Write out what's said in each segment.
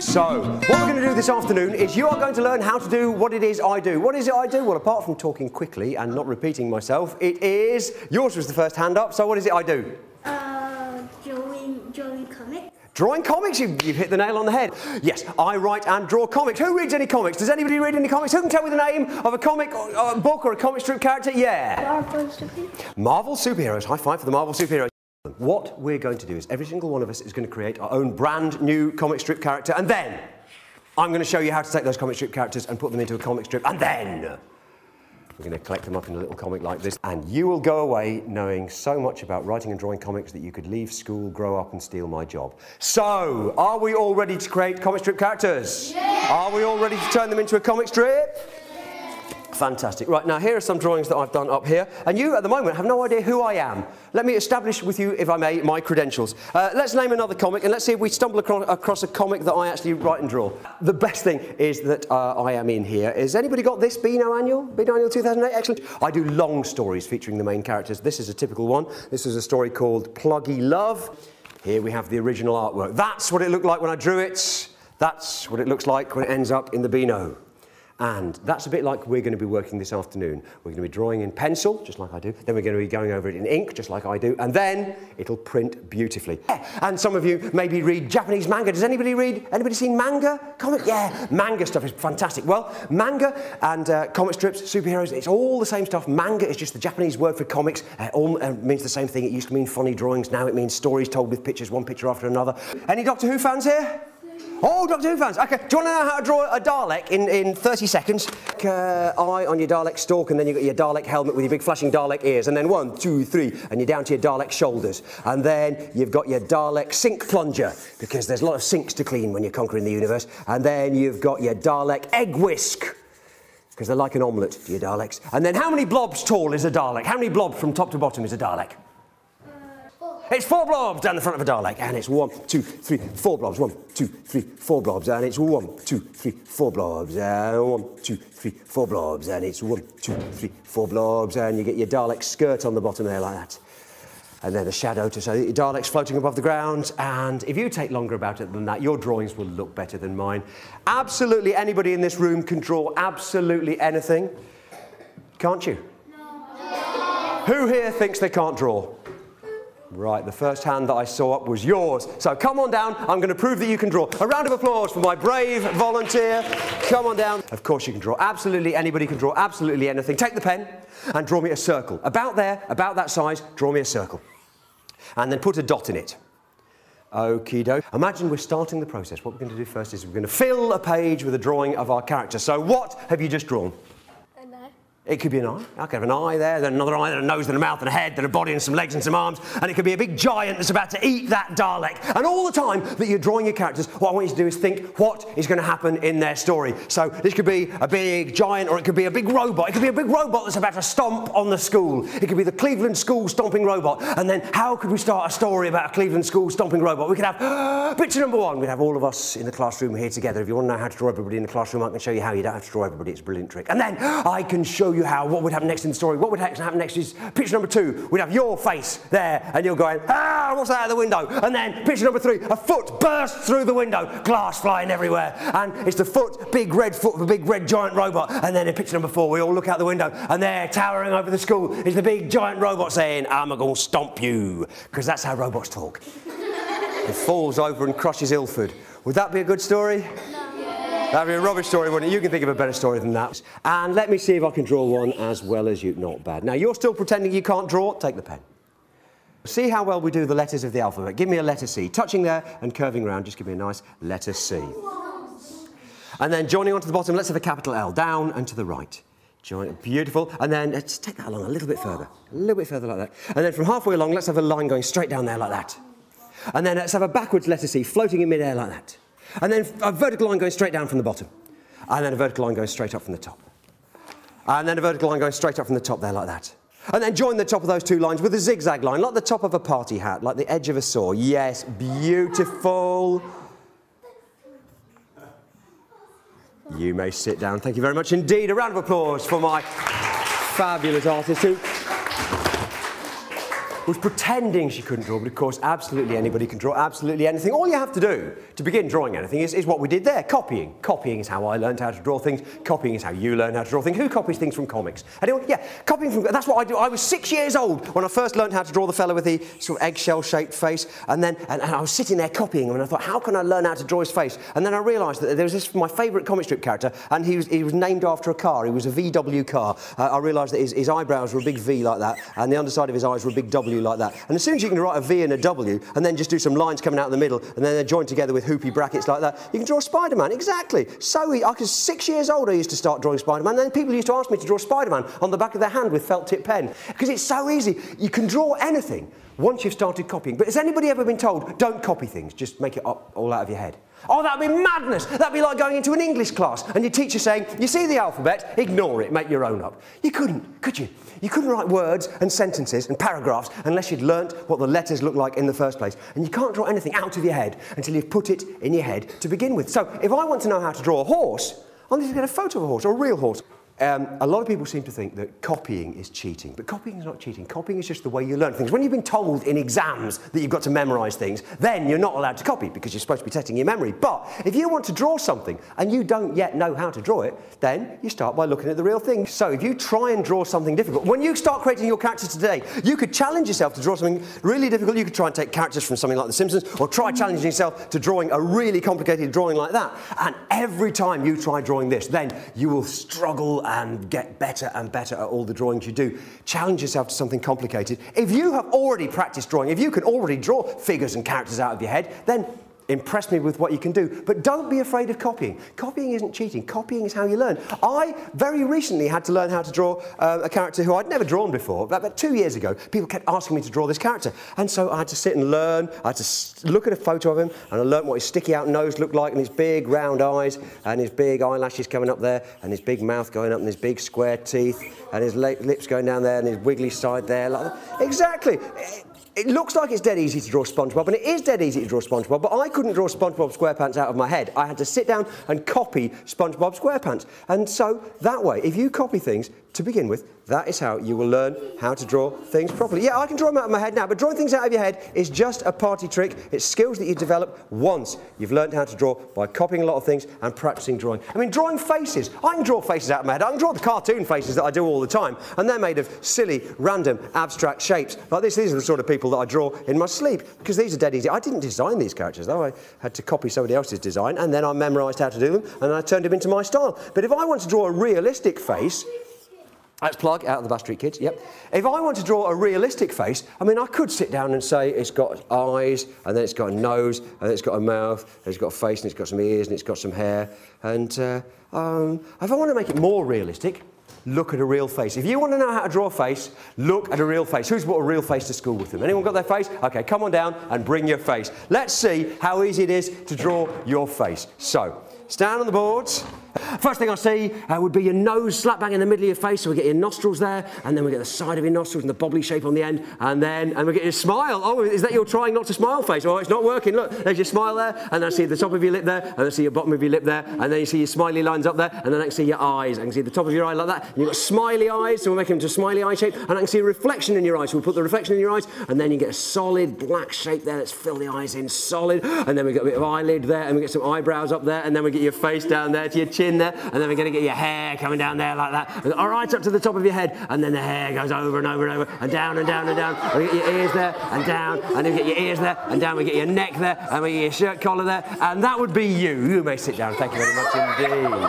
So, what we're going to do this afternoon is you are going to learn how to do what it is I do. What is it I do? Well, apart from talking quickly and not repeating myself, it is... Yours was the first hand up, so what is it I do? Drawing comics. Drawing comics? You've hit the nail on the head. Yes, I write and draw comics. Who reads any comics? Does anybody read any comics? Who can tell me the name of a comic or a book or a comic strip character? Yeah. Marvel superheroes. Marvel superheroes. High five for the Marvel superheroes. What we're going to do is every single one of us is going to create our own brand new comic strip character, and then I'm going to show you how to take those comic strip characters and put them into a comic strip, and then we're going to collect them up in a little comic like this, and you will go away knowing so much about writing and drawing comics that you could leave school, grow up and steal my job. So, are we all ready to create comic strip characters? Yeah. Are we all ready to turn them into a comic strip? Fantastic. Right, now here are some drawings that I've done up here, and you at the moment have no idea who I am. Let me establish with you, if I may, my credentials. Let's name another comic, and let's see if we stumble across a comic that I actually write and draw. The best thing is that I am in here. Has anybody got this Beano Annual? Beano Annual 2008? Excellent. I do long stories featuring the main characters. This is a typical one. This is a story called Pluggy Love. Here we have the original artwork. That's what it looked like when I drew it. That's what it looks like when it ends up in the Beano. And that's a bit like we're going to be working this afternoon. We're going to be drawing in pencil, just like I do. Then we're going to be going over it in ink, just like I do. And then it'll print beautifully. And some of you maybe read Japanese manga. Does anybody read? Anybody seen manga? Comic? Yeah, manga stuff is fantastic. Well, manga and comic strips, superheroes, it's all the same stuff. Manga is just the Japanese word for comics. All means the same thing. It used to mean funny drawings. Now it means stories told with pictures, one picture after another. Any Doctor Who fans here? Oh, Doctor Who fans. OK, do you want to know how to draw a Dalek in 30 seconds? Eye on your Dalek stalk, and then you've got your Dalek helmet with your big flashing Dalek ears, and then 1, 2, 3, and you're down to your Dalek shoulders. And then you've got your Dalek sink plunger, because there's a lot of sinks to clean when you're conquering the universe. And then you've got your Dalek egg whisk, because they're like an omelette, your Daleks. And then how many blobs tall is a Dalek? How many blobs from top to bottom is a Dalek? It's 4 blobs down the front of a Dalek, and it's 1, 2, 3, 4 blobs. 1, 2, 3, 4 blobs, and it's 1, 2, 3, 4 blobs, and 1, 2, 3, 4 blobs, and it's 1, 2, 3, 4 blobs, and you get your Dalek skirt on the bottom there like that. And then a shadow to show that your Dalek's floating above the ground, and if you take longer about it than that, your drawings will look better than mine. Absolutely anybody in this room can draw absolutely anything. Can't you? No. Who here thinks they can't draw? Right, the first hand that I saw up was yours. So come on down, I'm going to prove that you can draw. A round of applause for my brave volunteer. Come on down. Of course you can draw. Absolutely anybody can draw absolutely anything. Take the pen and draw me a circle. About there, about that size, draw me a circle. And then put a dot in it. Okie doke. Imagine we're starting the process. What we're going to do first is we're going to fill a page with a drawing of our character. So what have you just drawn? It could be an eye. I could have an eye there, then another eye, then a nose, then a mouth, and a head, then a body, and some legs, and some arms. And it could be a big giant that's about to eat that Dalek. And all the time that you're drawing your characters, what I want you to do is think what is going to happen in their story. So this could be a big giant, or it could be a big robot. It could be a big robot that's about to stomp on the school. It could be the Cleveland school stomping robot. And then how could we start a story about a Cleveland school stomping robot? We could have picture number 1. We'd have all of us in the classroom here together. If you want to know how to draw everybody in the classroom, I can show you how. You don't have to draw everybody. It's a brilliant trick. And then I can show you how. What would happen next in the story? What would happen next is picture number 2. We'd have your face there, and you're going, ah, what's that out of the window? And then picture number 3, a foot bursts through the window, glass flying everywhere, and it's the foot, big red foot of a big red giant robot. And then in picture number 4, we all look out the window, and there, towering over the school, is the big giant robot saying, I'm gonna stomp you, because that's how robots talk. It falls over and crushes Ilford. Would that be a good story? That'd be a rubbish story, wouldn't it? You can think of a better story than that. And let me see if I can draw one as well as you. Not bad. Now, you're still pretending you can't draw? Take the pen. See how well we do the letters of the alphabet. Give me a letter C. Touching there and curving round, just give me a nice letter C. And then joining onto the bottom, let's have a capital L. Down and to the right. Join it. Beautiful. And then let's take that along a little bit further. A little bit further like that. And then from halfway along, let's have a line going straight down there like that. And then let's have a backwards letter C floating in midair like that. And then a vertical line going straight down from the bottom. And then a vertical line going straight up from the top. And then a vertical line going straight up from the top there like that. And then join the top of those 2 lines with a zigzag line, like the top of a party hat, like the edge of a saw. Yes, beautiful. You may sit down. Thank you very much indeed. A round of applause for my fabulous artist who was pretending she couldn't draw, but of course, absolutely anybody can draw absolutely anything. All you have to do to begin drawing anything is what we did there, copying. Copying is how I learned how to draw things. Copying is how you learn how to draw things. Who copies things from comics? Anyone? Yeah, copying from... That's what I do. I was 6 years old when I first learned how to draw the fella with the sort of eggshell-shaped face, and I was sitting there copying him, and I thought, how can I learn how to draw his face? And then I realised that there was this, my favourite comic strip character, and he was named after a car. He was a VW car. I realised that his eyebrows were a big V like that, and the underside of his eyes were a big W like that. And as soon as you can write a V and a W, and then just do some lines coming out of the middle, and then they're joined together with hoopy brackets like that, you can draw Spider-Man. Exactly. So I was 6 years old, I used to start drawing Spider-Man, and then people used to ask me to draw Spider-Man on the back of their hand with felt-tip pen, because it's so easy. You can draw anything once you've started copying. But has anybody ever been told, don't copy things, just make it up all out of your head? Oh, that'd be madness. That'd be like going into an English class and your teacher saying, you see the alphabet, ignore it, make your own up. You couldn't, could you? You couldn't write words and sentences and paragraphs unless you'd learnt what the letters look like in the first place. And you can't draw anything out of your head until you've put it in your head to begin with. So if I want to know how to draw a horse, I'll need to get a photo of a horse, or a real horse. A lot of people seem to think that copying is cheating, but copying is not cheating. Copying is just the way you learn things. When you've been told in exams that you've got to memorise things, then you're not allowed to copy because you're supposed to be testing your memory. But if you want to draw something and you don't yet know how to draw it, then you start by looking at the real thing. So if you try and draw something difficult, when you start creating your characters today, you could challenge yourself to draw something really difficult. You could try and take characters from something like The Simpsons, or try challenging yourself to drawing a really complicated drawing like that. And every time you try drawing this, then you will struggle and get better and better at all the drawings you do. Challenge yourself to something complicated. If you have already practiced drawing, if you can already draw figures and characters out of your head, then impress me with what you can do. But don't be afraid of copying. Copying isn't cheating. Copying is how you learn. I very recently had to learn how to draw a character who I'd never drawn before. About 2 years ago, people kept asking me to draw this character. And so I had to sit and learn. I had to look at a photo of him, and I learnt what his sticky out nose looked like, and his big round eyes, and his big eyelashes coming up there, and his big mouth going up, and his big square teeth, and his lips going down there, and his wiggly side there. Like that. Exactly. It looks like it's dead easy to draw SpongeBob, and it is dead easy to draw SpongeBob, but I couldn't draw SpongeBob SquarePants out of my head. I had to sit down and copy SpongeBob SquarePants. And so, that way, if you copy things, to begin with, that is how you will learn how to draw things properly. Yeah, I can draw them out of my head now, but drawing things out of your head is just a party trick. It's skills that you develop once you've learned how to draw by copying a lot of things and practicing drawing. I mean, drawing faces. I can draw faces out of my head. I can draw the cartoon faces that I do all the time, and they're made of silly, random, abstract shapes. Like this, these are the sort of people that I draw in my sleep, because these are dead easy. I didn't design these characters, though. I had to copy somebody else's design, and then I memorised how to do them, and then I turned them into my style. But if I want to draw a realistic face, let's plug out of the Bass Street Kids, yep. If I want to draw a realistic face, I mean, I could sit down and say it's got eyes, and then it's got a nose, and then it's got a mouth, and it's got a face, and it's got some ears, and it's got some hair. And if I want to make it more realistic, look at a real face. If you want to know how to draw a face, look at a real face. Who's brought a real face to school with them? Anyone got their face? OK, come on down and bring your face. Let's see how easy it is to draw your face. So, stand on the boards. First thing I see would be your nose slap bang in the middle of your face, so we get your nostrils there, and then we get the side of your nostrils and the bobbly shape on the end, and we get your smile. Oh, is that your trying not to smile face? Oh, it's not working. Look, there's your smile there, and then I see the top of your lip there, and then I see your bottom of your lip there, and then you see your smiley lines up there, and then I can see your eyes. I can see the top of your eye like that, and you've got smiley eyes, so we'll make them into a smiley eye shape, and I can see a reflection in your eyes, so we'll put the reflection in your eyes, and then you get a solid black shape there. Let's fill the eyes in solid, and then we get a bit of eyelid there, and we get some eyebrows up there, and then we get your face down there to your chin there, and then we're going to get your hair coming down there like that, and right up to the top of your head, and then the hair goes over and over and over, and down and down and down. We get your ears there, and down, and then we get your ears there, and down. We get your neck there, and we get your shirt collar there, and that would be you. You may sit down. Thank you very much indeed.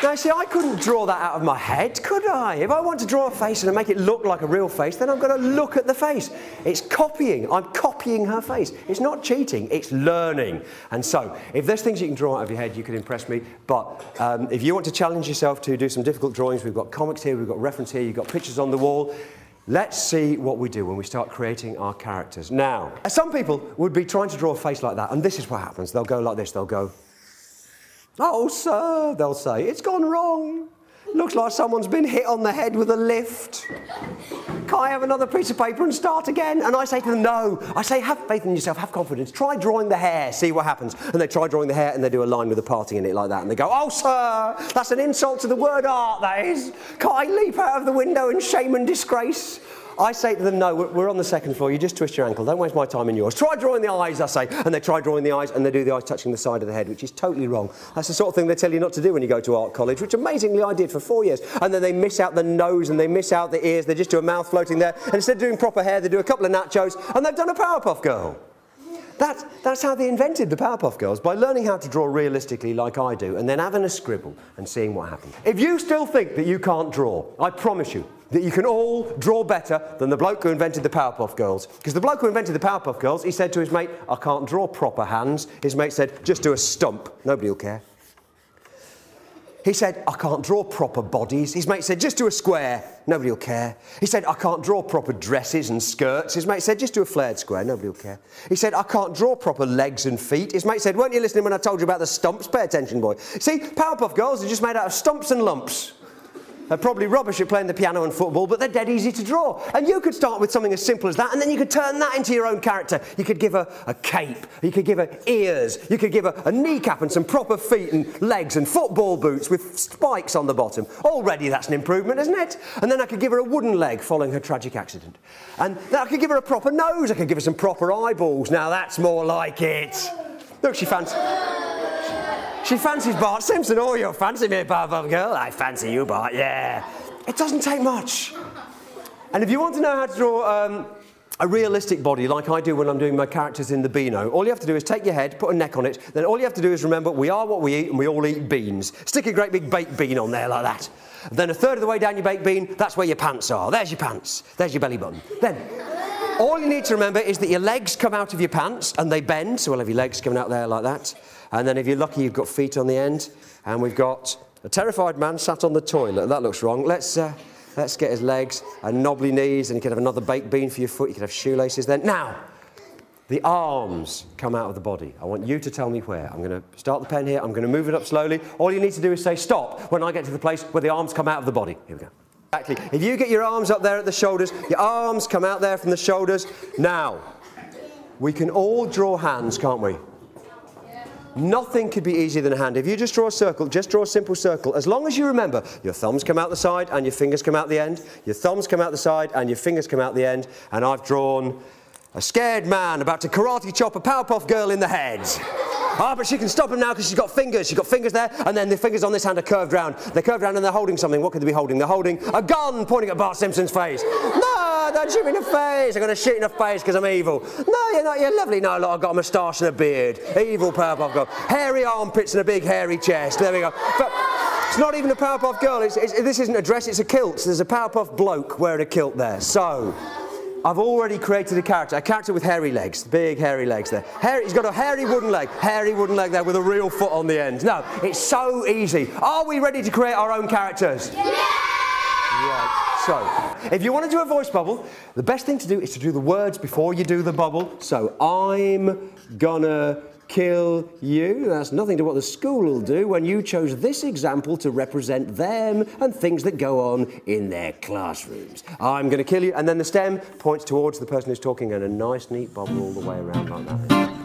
Now, see, I couldn't draw that out of my head, could I? If I want to draw a face and make it look like a real face, then I've got to look at the face. It's copying. I'm copying her face. It's not cheating, it's learning. And so, if there's things you can draw out of your head, you can impress me. But if you want to challenge yourself to do some difficult drawings, we've got comics here, we've got reference here, you've got pictures on the wall. Let's see what we do when we start creating our characters. Now, some people would be trying to draw a face like that, and this is what happens. They'll go like this, they'll go, "Oh, sir," they'll say, "it's gone wrong. Looks like someone's been hit on the head with a lift." can't I have another piece of paper and start again? And I say to them, no. I say, have faith in yourself, have confidence. Try drawing the hair, see what happens. And they try drawing the hair and they do a line with a parting in it like that. And they go, oh, sir, that's an insult to the word art, that is. Can't I leap out of the window in shame and disgrace? I say to them, no, we're on the second floor, you just twist your ankle, don't waste my time and yours. Try drawing the eyes, I say, and they try drawing the eyes, and they do the eyes touching the side of the head, which is totally wrong. That's the sort of thing they tell you not to do when you go to art college, which amazingly I did for 4 years. And then they miss out the nose, and they miss out the ears, they just do a mouth floating there, and instead of doing proper hair, they do a couple of nachos, and they've done a Powerpuff Girl. That's how they invented the Powerpuff Girls, by learning how to draw realistically like I do, and then having a scribble and seeing what happens. If you still think that you can't draw, I promise you that you can all draw better than the bloke who invented the Powerpuff Girls. Because the bloke who invented the Powerpuff Girls, he said to his mate, I can't draw proper hands. His mate said, just do a stump. Nobody will care. He said, I can't draw proper bodies. His mate said, just do a square. Nobody will care. He said, I can't draw proper dresses and skirts. His mate said, just do a flared square. Nobody will care. He said, I can't draw proper legs and feet. His mate said, weren't you listening when I told you about the stumps? Pay attention, boy. See, Powerpuff Girls are just made out of stumps and lumps. They're probably rubbish at playing the piano and football, but they're dead easy to draw. And you could start with something as simple as that, and then you could turn that into your own character. You could give her a cape, you could give her ears, you could give her a kneecap and some proper feet and legs and football boots with spikes on the bottom. Already that's an improvement, isn't it? And then I could give her a wooden leg following her tragic accident. And then I could give her a proper nose, I could give her some proper eyeballs. Now that's more like it. Look, she fancies Bart Simpson. Oh, you fancy me, Powerpuff Girl? I fancy you, Bart, yeah. It doesn't take much. And if you want to know how to draw a realistic body like I do when I'm doing my characters in the Beano, all you have to do is take your head, put a neck on it, then all you have to do is remember we are what we eat and we all eat beans. Stick a great big baked bean on there like that. And then a third of the way down your baked bean, that's where your pants are. There's your pants. There's your belly button. Then all you need to remember is that your legs come out of your pants and they bend, so we'll have your legs coming out there like that. And then if you're lucky, you've got feet on the end. And we've got a terrified man sat on the toilet. That looks wrong. Let's get his legs and knobbly knees, and you could have another baked bean for your foot. You could have shoelaces then. Now, the arms come out of the body. I want you to tell me where. I'm going to start the pen here. I'm going to move it up slowly. All you need to do is say stop when I get to the place where the arms come out of the body. Here we go. Exactly. If you get your arms up there at the shoulders, your arms come out there from the shoulders. Now, we can all draw hands, can't we? Nothing could be easier than a hand. If you just draw a circle, just draw a simple circle. As long as you remember, your thumbs come out the side and your fingers come out the end. Your thumbs come out the side and your fingers come out the end. And I've drawn a scared man about to karate chop a Powerpuff Girl in the head. Ah, but she can stop him now because she's got fingers. She's got fingers there, and then the fingers on this hand are curved round. They're curved round and they're holding something. What could they be holding? They're holding a gun pointing at Bart Simpson's face. No, don't shoot me in the face. I'm going to shoot in the face because I'm evil. No, you're not. You're lovely. No, look, I've got a moustache and a beard. Evil Powerpuff Girl. Hairy armpits and a big hairy chest. There we go. But it's not even a Powerpuff Girl. This isn't a dress, it's a kilt. There's a Powerpuff bloke wearing a kilt there. So I've already created a character with hairy legs, big hairy legs there. He's got a hairy wooden leg there with a real foot on the end. No, it's so easy. Are we ready to create our own characters? Yeah! Right, so, if you want to do a voice bubble, the best thing to do is to do the words before you do the bubble. So, I'm gonna kill you. That's nothing to what the school will do when you chose this example to represent them and things that go on in their classrooms. I'm going to kill you, and then the stem points towards the person who's talking and a nice neat bubble all the way around like that.